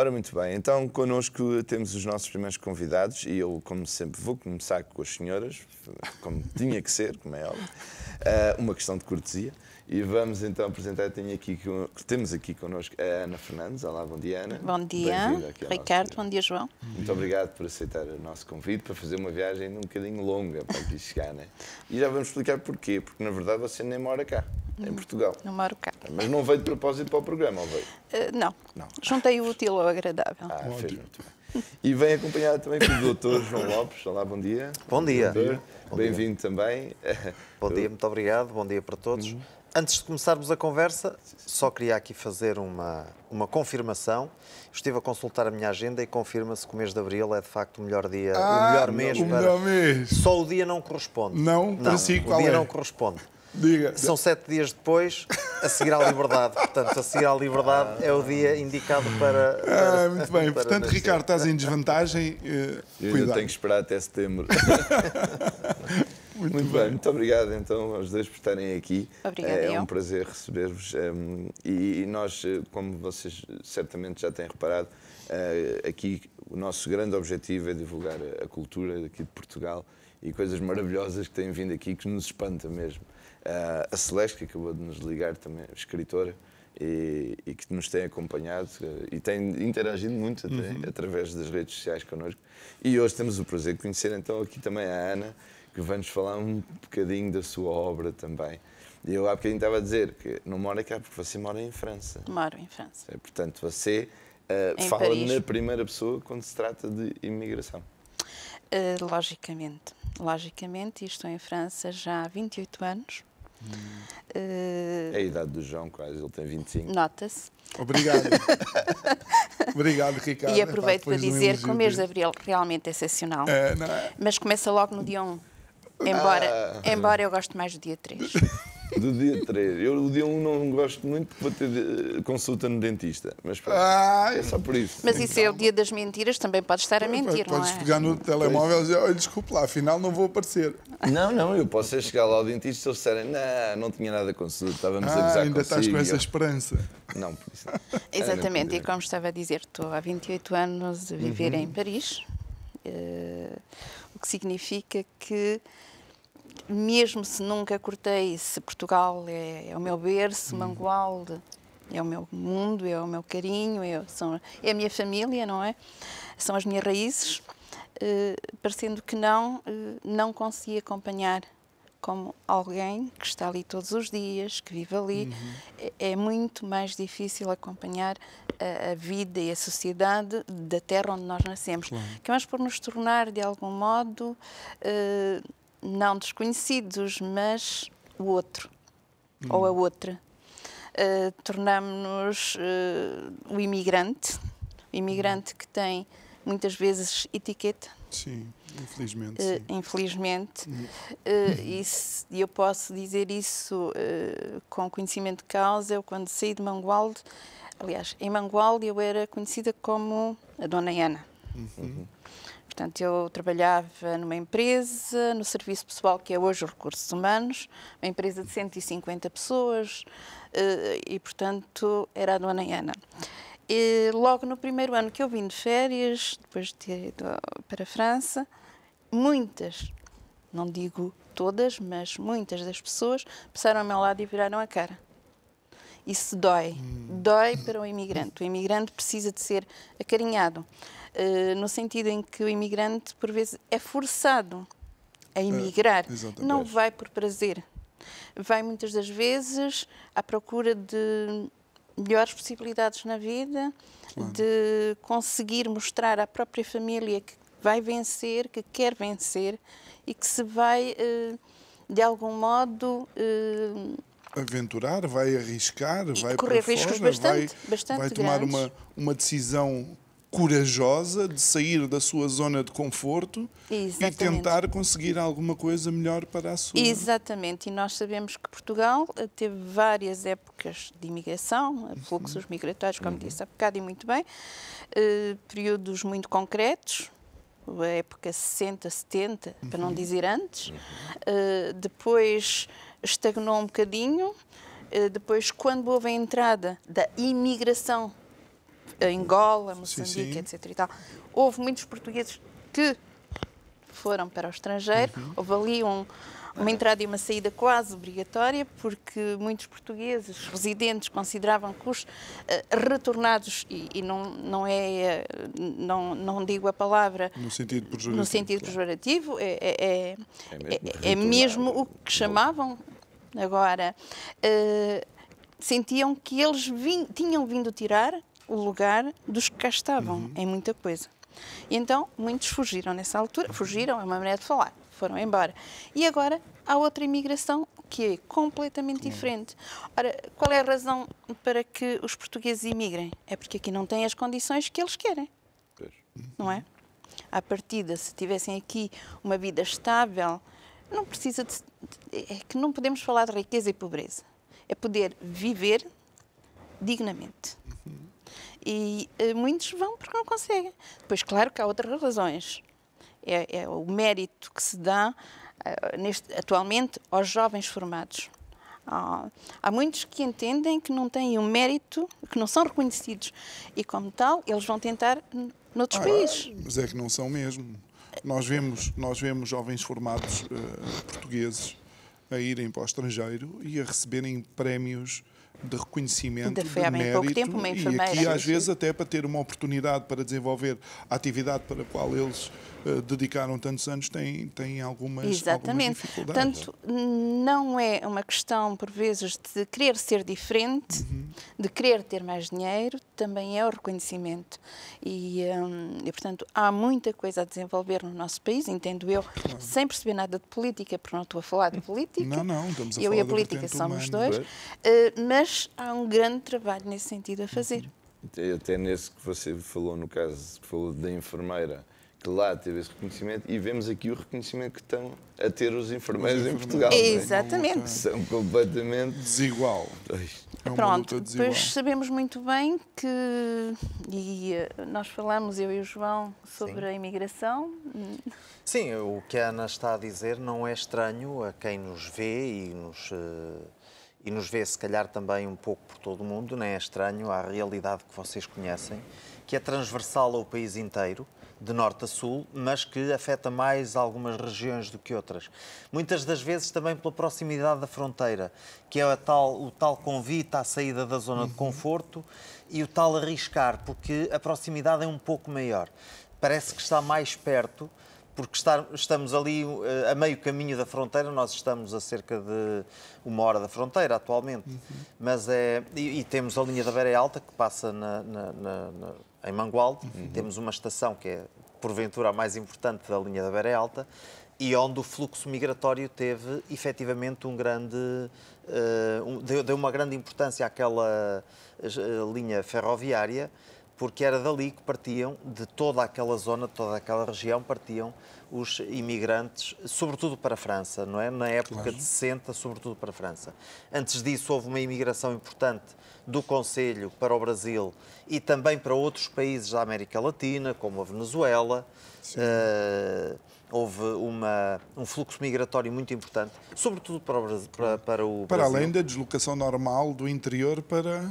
Ora, muito bem, então connosco temos os nossos primeiros convidados e eu, como sempre, vou começar com as senhoras, como tinha que ser, como é óbvio, uma questão de cortesia. E vamos então apresentar, temos aqui connosco a Ana Fernandes. Olá, bom dia, Ana. Bom dia, Ricardo, bom dia, João. Muito obrigado por aceitar o nosso convite para fazer uma viagem um bocadinho longa para aqui chegar, né? E já vamos explicar porquê, porque na verdade você nem mora cá, em Portugal. Não moro cá. Mas não veio de propósito para o programa, ou veio? Não. Juntei o útil ao agradável. Fez muito bem. E vem acompanhado também pelo Dr. João Lopes. Olá, bom dia. Bom dia. Bem-vindo também. Bom dia, muito obrigado. Bom dia para todos. Antes de começarmos a conversa, só queria aqui fazer uma confirmação. Estive a consultar a minha agenda e confirma-se que o mês de Abril é de facto o melhor dia, o melhor mês para... melhor mês. Só o dia não corresponde. Não? Para si, qual o dia é? não corresponde. Diga. São 7 dias depois, a seguir à liberdade. Portanto, a seguir à liberdade é o dia indicado para muito bem. para Portanto, nascer. Ricardo, estás em desvantagem. Eu ainda Cuidado. tenho que esperar até setembro. Muito bem, muito obrigado então aos dois por estarem aqui. Obrigada, É um eu. prazer receber-vos. E nós, como vocês certamente já têm reparado, aqui o nosso grande objetivo é divulgar a cultura aqui de Portugal e coisas maravilhosas que têm vindo aqui que nos espanta mesmo. A Celeste, que acabou de nos ligar também, escritora, e que nos tem acompanhado e tem interagido muito até, através das redes sociais connosco. E hoje temos o prazer de conhecer então aqui também a Ana, que vai-nos falar um bocadinho da sua obra também. E eu há bocadinho estava a dizer que não mora cá porque você mora em França. Moro em França. Portanto, você fala Paris. na primeira pessoa quando se trata de imigração. Logicamente, estou em França já há 28 anos. É a idade do João, quase, ele tem 25. Nota-se. Obrigado. Obrigado, Ricardo. E aproveito para Depois de um dizer que o elogio mês de deste. Abril realmente é excepcional. Não é? Mas começa logo no dia 1. Embora eu goste mais do dia 3. Do dia 3. Eu o dia 1 não gosto muito porque vou ter consulta no dentista. Mas pronto, é só por isso. Mas isso é o dia das mentiras, também pode estar a mentir, não Podes é? pegar no telemóvel e dizer, olha, desculpe lá, afinal não vou aparecer. Não, eu posso chegar lá ao dentista e eles disserem, não tinha nada consulta, estávamos a gozar Ainda estás consigo. com essa esperança. Não, por isso. Exatamente, e como estava a dizer, estou há 28 anos a viver em Paris, o que significa que, mesmo se nunca cortei, se Portugal é o meu berço, Mangualde é o meu mundo, é o meu carinho, é a minha família, não é? São as minhas raízes, parecendo que não consegui acompanhar como alguém que está ali todos os dias, que vive ali. É muito mais difícil acompanhar a vida e a sociedade da terra onde nós nascemos. Claro. Acabamos por nos tornar, de algum modo, não desconhecidos, mas o outro, ou a outra. Tornamos-nos o imigrante que tem muitas vezes etiqueta. Sim, infelizmente. Sim. Infelizmente. E eu posso dizer isso com conhecimento de causa. Eu, quando saí de Mangualde, aliás, em Mangualde eu era conhecida como a Dona Ana. Portanto, eu trabalhava numa empresa, no serviço pessoal, que é hoje os Recursos Humanos, uma empresa de 150 pessoas, e, portanto, era a Dona Ana. E logo no primeiro ano que eu vim de férias, depois de ter ido para a França, muitas, não digo todas, mas muitas das pessoas passaram ao meu lado e viraram a cara. Isso dói. Dói para o imigrante. O imigrante precisa de ser acarinhado. No sentido em que o imigrante, por vezes, é forçado a emigrar. Não vai por prazer. Vai, muitas das vezes, à procura de melhores possibilidades na vida, de conseguir mostrar à própria família que vai vencer, que quer vencer e que se vai, de algum modo... aventurar, vai arriscar, vai correr para riscos fora, bastante vai tomar grandes. uma decisão corajosa de sair da sua zona de conforto e tentar conseguir alguma coisa melhor para a sua... Exatamente, e nós sabemos que Portugal teve várias épocas de imigração, fluxos migratórios, como disse há bocado e muito bem, períodos muito concretos, a época 60, 70, para não dizer antes, depois estagnou um bocadinho, depois quando houve a entrada da imigração Angola, Moçambique, etc. E tal. Houve muitos portugueses que foram para o estrangeiro, houve ali uma entrada e uma saída quase obrigatória, porque muitos portugueses residentes consideravam que os retornados, e não digo a palavra no sentido pejorativo, no sentido pejorativo, é mesmo o que chamavam agora, sentiam que eles tinham vindo tirar o lugar dos que cá estavam, em muita coisa. E então, muitos fugiram nessa altura. Fugiram, é uma maneira de falar. Foram embora. E agora há outra imigração que é completamente diferente. Ora, qual é a razão para que os portugueses imigrem? É porque aqui não têm as condições que eles querem. Não é? À partida, se tivessem aqui uma vida estável, não precisa de... É que não podemos falar de riqueza e pobreza. É poder viver dignamente. E muitos vão porque não conseguem. Depois, claro que há outras razões. É o mérito que se dá atualmente aos jovens formados. Há muitos que entendem que não têm um mérito, que não são reconhecidos. E, como tal, eles vão tentar noutros países. Mas é que não são mesmo. Nós vemos jovens formados portugueses a irem para o estrangeiro e a receberem prémios de reconhecimento, foi há bem mérito, pouco tempo, uma e enfermeira. aqui às vezes até para ter uma oportunidade para desenvolver a atividade para a qual eles dedicaram tantos anos, têm algumas dificuldades. Portanto, não é uma questão, por vezes, de querer ser diferente, de querer ter mais dinheiro, também é o reconhecimento. E, portanto, há muita coisa a desenvolver no nosso país, entendo eu, sem perceber nada de política, porque não estou a falar de política. Não, estamos a eu falar e a política somos dois, mas há um grande trabalho nesse sentido a fazer. Até nesse que você falou, no caso, falou da enfermeira, que lá teve esse reconhecimento, e vemos aqui o reconhecimento que estão a ter os enfermeiros em Portugal. Exatamente. Não é? São completamente desigual. Pronto, depois sabemos muito bem que, e nós falamos, eu e o João, sobre a imigração. Sim, o que a Ana está a dizer não é estranho a quem nos vê e nos vê, se calhar, também um pouco por todo o mundo, não é estranho à realidade que vocês conhecem, que é transversal ao país inteiro, de norte a sul, mas que afeta mais algumas regiões do que outras. Muitas das vezes também pela proximidade da fronteira, que é o tal convite à saída da zona de conforto e o tal arriscar, porque a proximidade é um pouco maior. Parece que está mais perto, porque estamos ali a meio caminho da fronteira, nós estamos a cerca de 1 hora da fronteira atualmente, mas e temos a linha da Beira Alta que passa em Mangualde, temos uma estação que é porventura a mais importante da linha da Beira Alta e onde o fluxo migratório teve efetivamente deu uma grande importância àquela linha ferroviária, porque era dali que partiam, de toda aquela zona, de toda aquela região, partiam os imigrantes, sobretudo para a França, não é? Na época de 60, sobretudo para a França. Antes disso, houve uma imigração importante do Conselho para o Brasil e também para outros países da América Latina, como a Venezuela. Houve um fluxo migratório muito importante, sobretudo para o Brasil. Para além da deslocação normal do interior para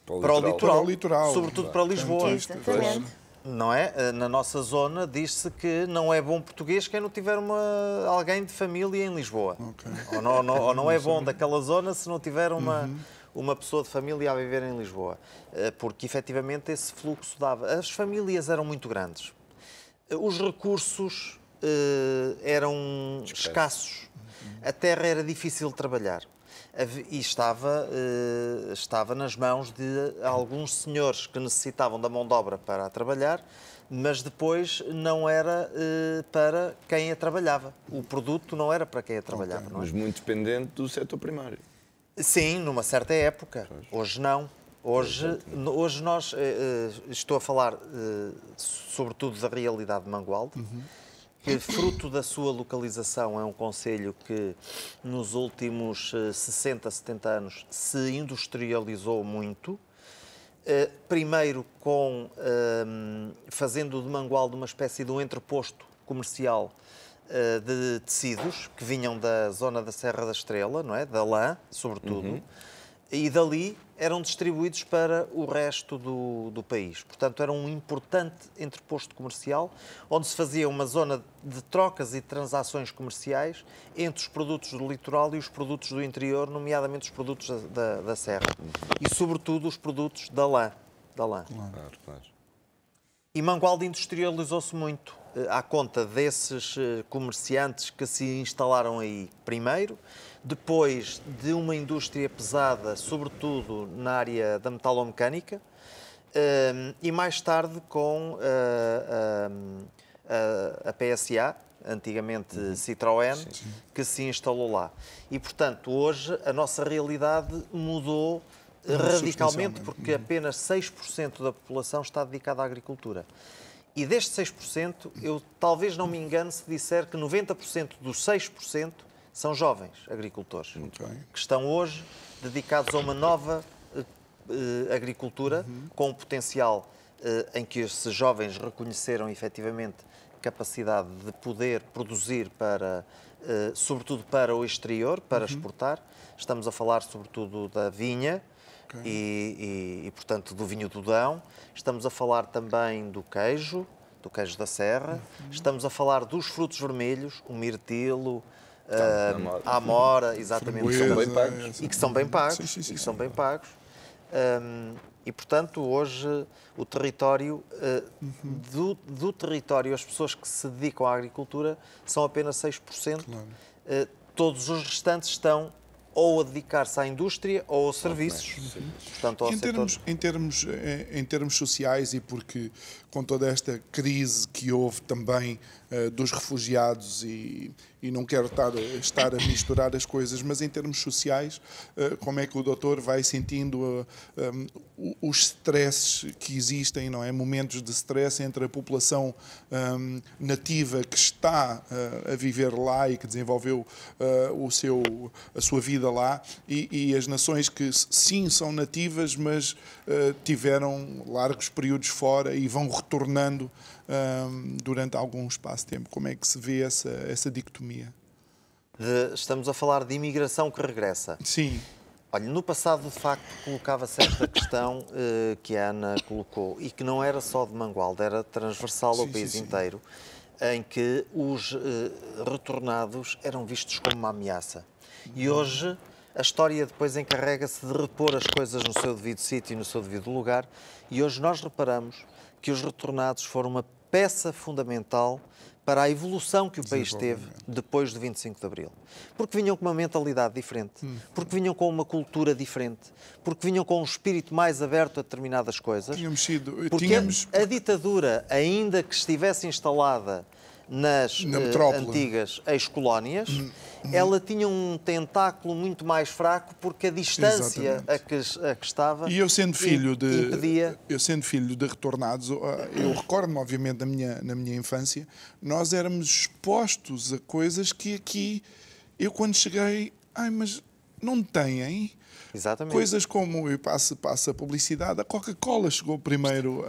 o litoral, sobretudo claro. para Lisboa. Exatamente. Não é? Na nossa zona diz-se que não é bom português quem não tiver alguém de família em Lisboa. Okay. Ou não é bom daquela zona se não tiver uma pessoa de família a viver em Lisboa. Porque, efetivamente, esse fluxo dava... As famílias eram muito grandes. Os recursos eram escassos. A terra era difícil de trabalhar. E estava nas mãos de alguns senhores que necessitavam da mão de obra para trabalhar, mas depois não era para quem a trabalhava. O produto não era para quem a trabalhava. Okay. Não é? Mas muito dependente do setor primário. Sim, numa certa época. Hoje não. Hoje nós... estou a falar sobretudo da realidade de Mangualde, que, fruto da sua localização, é um concelho que nos últimos 60, 70 anos se industrializou muito. Primeiro fazendo de Mangualde uma espécie de um entreposto comercial de tecidos que vinham da zona da Serra da Estrela, não é? Da lã, sobretudo. e dali eram distribuídos para o resto do país. Portanto, era um importante entreposto comercial, onde se fazia uma zona de trocas e transações comerciais entre os produtos do litoral e os produtos do interior, nomeadamente os produtos da serra. E, sobretudo, os produtos da lã. Claro. E Mangualde industrializou-se muito à conta desses comerciantes que se instalaram aí primeiro, depois de uma indústria pesada, sobretudo na área da metalomecânica, e mais tarde com a PSA, antigamente Citroën, que se instalou lá. E, portanto, hoje a nossa realidade mudou radicalmente, porque apenas 6% da população está dedicada à agricultura. E destes 6%, eu talvez não me engane se disser que 90% dos 6% são jovens agricultores, que estão hoje dedicados a uma nova agricultura, com um potencial em que esses jovens reconheceram efetivamente capacidade de poder produzir para, sobretudo para o exterior, para exportar. Estamos a falar sobretudo da vinha, e, portanto, do vinho do Dão. Estamos a falar também do queijo da serra. Estamos a falar dos frutos vermelhos, o mirtilo, a amora, exatamente, que são bem pagos. E, portanto, hoje o território, do território, as pessoas que se dedicam à agricultura são apenas 6%. Todos os restantes estão ou a dedicar-se à indústria ou aos serviços. Portanto, ao em termos sociais, e porque com toda esta crise que houve também dos refugiados, e não quero estar a misturar as coisas, mas em termos sociais, como é que o doutor vai sentindo os stresses que existem, não é? Momentos de stress entre a população nativa que está a viver lá e que desenvolveu a sua vida lá, e as nações que sim são nativas, mas tiveram largos períodos fora e vão retornando durante algum espaço de tempo. Como é que se vê essa dicotomia? Estamos a falar de imigração que regressa. Sim. Olha, no passado, de facto, colocava-se esta questão que a Ana colocou, e que não era só de Mangualde, era transversal ao país inteiro, em que os retornados eram vistos como uma ameaça. E hoje a história depois encarrega-se de repor as coisas no seu devido sítio e no seu devido lugar, e hoje nós reparamos que os retornados foram uma peça fundamental para a evolução que o país teve depois do 25 de Abril. Porque vinham com uma mentalidade diferente, porque vinham com uma cultura diferente, porque vinham com um espírito mais aberto a determinadas coisas. Porque a ditadura, ainda que estivesse instalada nas antigas ex-colónias, ela tinha um tentáculo muito mais fraco, porque a distância a que estava, e eu sendo filho de retornados, eu recordo-me obviamente na minha infância, nós éramos expostos a coisas que aqui, eu quando cheguei, mas não têm. Exatamente. Coisas como, eu passo a publicidade, a Coca-Cola chegou primeiro,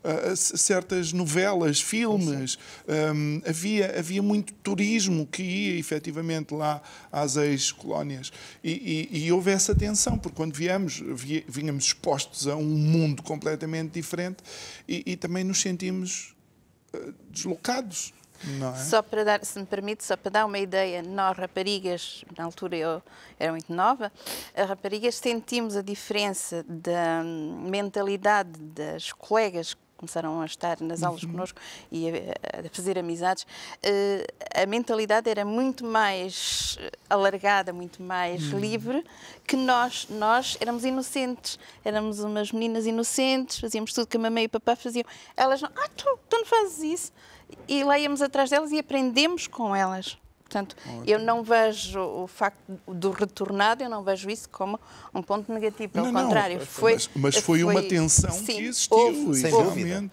a certas novelas, filmes, havia muito turismo que ia efetivamente lá às ex-colónias, e houve essa tensão, porque quando vínhamos expostos a um mundo completamente diferente, e também nos sentimos deslocados. Não é? Só para dar, se me permite, só para dar uma ideia, nós raparigas, na altura eu era muito nova, as raparigas sentimos a diferença da mentalidade das colegas que começaram a estar nas aulas connosco e a fazer amizades. A mentalidade era muito mais alargada, muito mais livre, que nós éramos inocentes, éramos umas meninas inocentes, fazíamos tudo que a mamãe e o papá faziam. Elas não, tu não fazes isso. E lá íamos atrás delas e aprendemos com elas. Portanto, eu não vejo o facto do retornado, eu não vejo isso como um ponto negativo. Pelo contrário, mas foi uma tensão que existiu, sem dúvida.